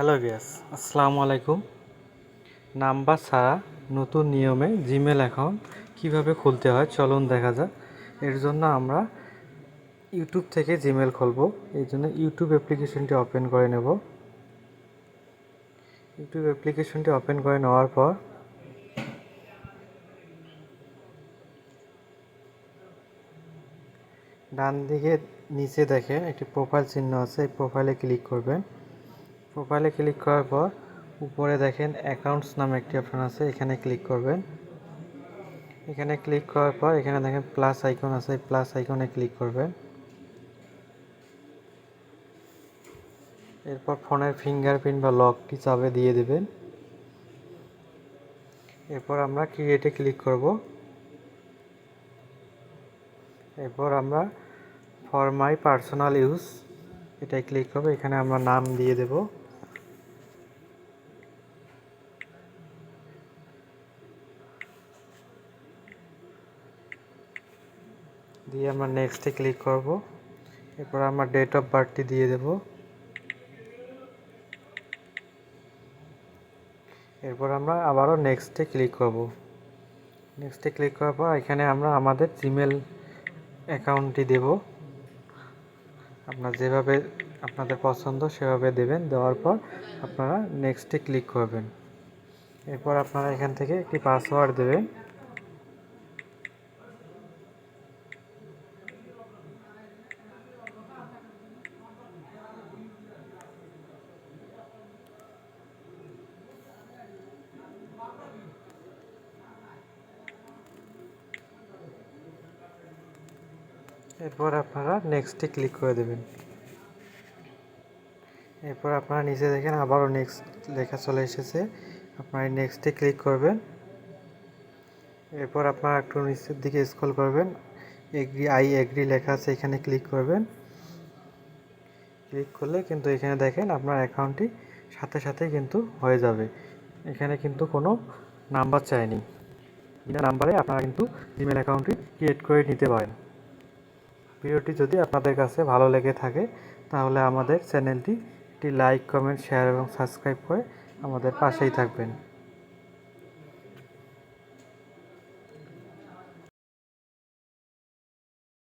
Hello viewers, আসসালামু আলাইকুম। Number ছাড়া নতুন নিয়মে জিমেল অ্যাকাউন্ট কিভাবে খুলতে হয় চলুন দেখা যাক। এর জন্য আমরা ইউটিউব থেকে জিমেল খুলব। এই জন্য ইউটিউব অ্যাপ্লিকেশনটি ওপেন করে নেব। ইউটিউব অ্যাপ্লিকেশনটি ওপেন করে নেওয়ার পর ডান দিকে নিচে দেখেন একটি প্রোফাইল চিহ্ন আছে, এই প্রোফাইলে ক্লিক করবেন। প্রোফাইলে ক্লিক করার পর উপরে দেখেন অ্যাকাউন্টস নামে একটি অপশন আছে, এখানে ক্লিক করবেন। এখানে ক্লিক করার পর এখানে দেখেন প্লাস আইকন আছে, প্লাস আইকনে ক্লিক করবেন। এরপর ফোনের ফিঙ্গারপ্রিন্ট বা লকটি চাপে দিয়ে দেবেন। এরপর আমরা ক্রিয়েটে ক্লিক করব। এরপর আমরা ফর মাই পার্সোনাল ইউজ এটাই ক্লিক করব। এখানে আমরা নাম দিয়ে দেব। দিয়ে আমরা নেক্সটে ক্লিক করব। এরপর আমরা ডেট অফ বার্থটি দিয়ে দেব। এরপর আমরা আবারও নেক্সটে ক্লিক করব। নেক্সটে ক্লিক করার পর এখানে আমরা আমাদের জিমেল অ্যাকাউন্টটি দেব। আপনার যেভাবে আপনাদের পছন্দ সেভাবে দেবেন। দেওয়ার পর আপনারা নেক্সটে ক্লিক করবেন। এরপর আপনারা এখান থেকে একটি পাসওয়ার্ড দেবেন। এরপর আপনারা নেক্সটে ক্লিক করে দেবেন। এরপর আপনারা নিচে দেখেন আবারও নেক্সট লেখা চলে এসেছে, আপনারা নেক্সটে ক্লিক করবেন। এরপর আপনারা একটু নিচের দিকে স্ক্রল করবেন, আই এগ্রি লেখা আছে, এখানে ক্লিক করবেন। ক্লিক করলে কিন্তু এখানে দেখেন আপনার অ্যাকাউন্টটি সাথে সাথে কিন্তু হয়ে যাবে। এখানে কিন্তু কোনো নাম্বার চায়নি। বিনা নাম্বারে আপনারা কিন্তু জিমেল অ্যাকাউন্টটি ক্রিয়েট করে নিতে পারেন। ভিডিওটি যদি আপনাদের কাছে ভালো লেগে থাকে তাহলে আমাদের চ্যানেলটি একটি লাইক, কমেন্ট, শেয়ার এবং সাবস্ক্রাইব করে আমাদের পাশেই থাকবেন।